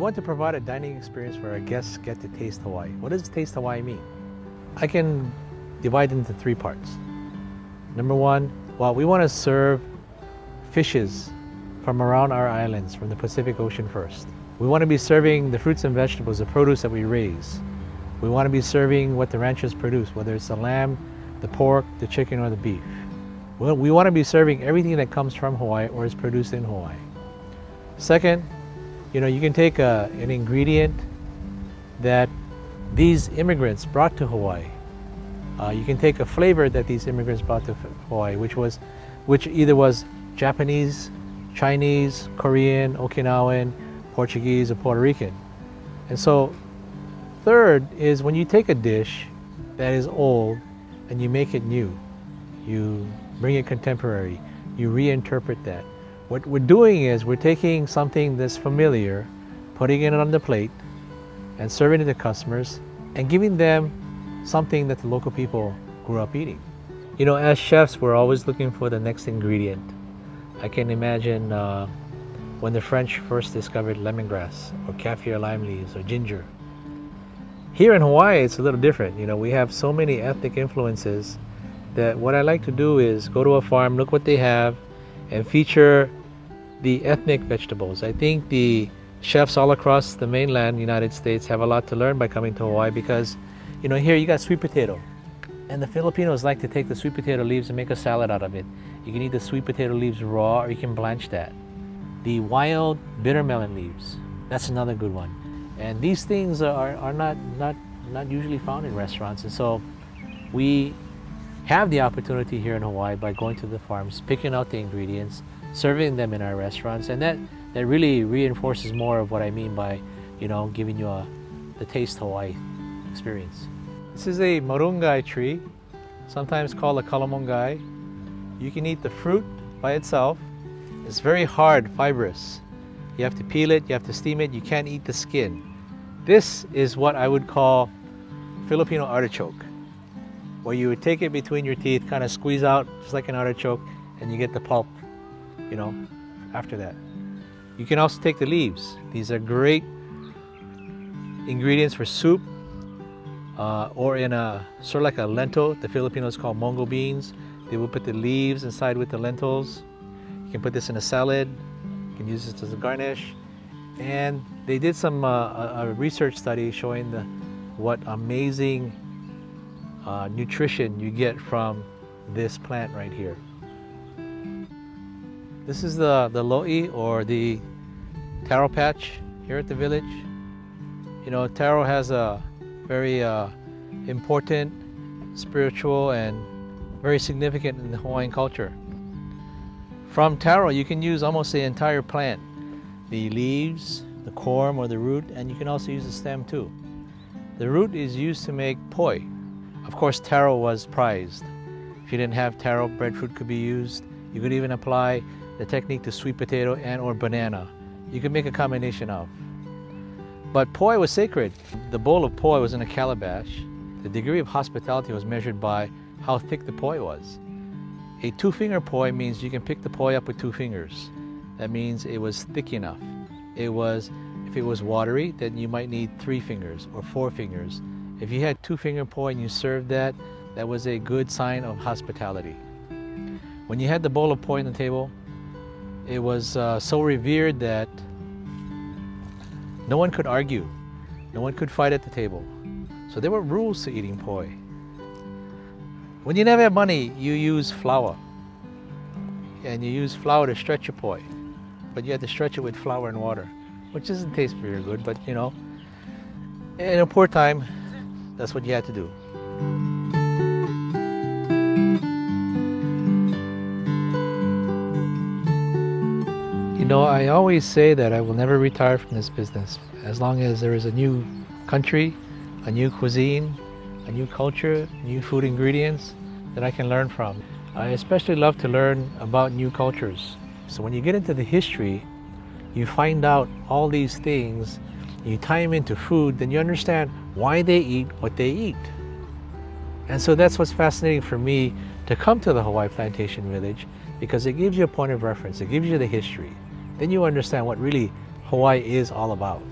want to provide a dining experience where our guests get to taste Hawaii. What does taste Hawaii mean? I can divide into three parts. Number one, well, we want to serve fishes from around our islands, from the Pacific Ocean first. We want to be serving the fruits and vegetables, the produce that we raise. We want to be serving what the ranchers produce, whether it's the lamb, the pork, the chicken, or the beef. We want to be serving everything that comes from Hawaii or is produced in Hawaii. Second, you can take an ingredient that these immigrants brought to Hawaii. You can take a flavor that these immigrants brought to Hawaii, which either was Japanese, Chinese, Korean, Okinawan, Portuguese, or Puerto Rican. And so, third is when you take a dish that is old and you make it new, you bring it contemporary, you reinterpret that. What we're doing is we're taking something that's familiar, putting it on the plate, and serving it to customers, and giving them something that the local people grew up eating. As chefs, we're always looking for the next ingredient. I can imagine when the French first discovered lemongrass, or kaffir lime leaves, or ginger. Here in Hawaii, it's a little different. We have so many ethnic influences that what I like to do is go to a farm, look what they have, and feature the ethnic vegetables. I think the chefs all across the mainland United States have a lot to learn by coming to Hawaii because, here you got sweet potato. And the Filipinos like to take the sweet potato leaves and make a salad out of it. You can eat the sweet potato leaves raw or you can blanch that. The wild bitter melon leaves, that's another good one. And these things are not usually found in restaurants. And so we have the opportunity here in Hawaii by going to the farms, picking out the ingredients, serving them in our restaurants, and that really reinforces more of what I mean by, giving you the Taste Hawaii experience. This is a marungai tree, sometimes called a kalamongai. You can eat the fruit by itself. It's very hard, fibrous. You have to peel it, you have to steam it, you can't eat the skin. This is what I would call Filipino artichoke, where you would take it between your teeth, kind of squeeze out just like an artichoke, and you get the pulp, after that. You can also take the leaves. These are great ingredients for soup, or in a sort of like a lentil. The Filipinos call mongo beans. They will put the leaves inside with the lentils. You can put this in a salad. You can use this as a garnish. And they did some a research study showing what amazing nutrition you get from this plant right here. This is the lo'i, or the taro patch here at the village. Taro has a very important, spiritual, and very significant in the Hawaiian culture. From taro, you can use almost the entire plant. The leaves, the corm or the root, and you can also use the stem too. The root is used to make poi. Of course, taro was prized. If you didn't have taro, breadfruit could be used. You could even apply the technique to sweet potato and or banana. You could make a combination of. But poi was sacred. The bowl of poi was in a calabash. The degree of hospitality was measured by how thick the poi was. A two-finger poi means you can pick the poi up with 2 fingers. That means it was thick enough. If it was watery, then you might need 3 fingers or 4 fingers. If you had 2-finger poi and you served that, that was a good sign of hospitality. When you had the bowl of poi on the table, it was so revered that no one could argue. No one could fight at the table. So there were rules to eating poi. When you never have money, you use flour. And you use flour to stretch your poi. But you have to stretch it with flour and water, which doesn't taste very good, but in a poor time, that's what you had to do. I always say that I will never retire from this business as long as there is a new country, a new cuisine, a new culture, new food ingredients that I can learn from. I especially love to learn about new cultures. So when you get into the history, you find out all these things, you tie them into food, then you understand why they eat what they eat. And so that's what's fascinating for me to come to the Hawaii Plantation Village, because it gives you a point of reference, it gives you the history. Then you understand what really Hawaii is all about.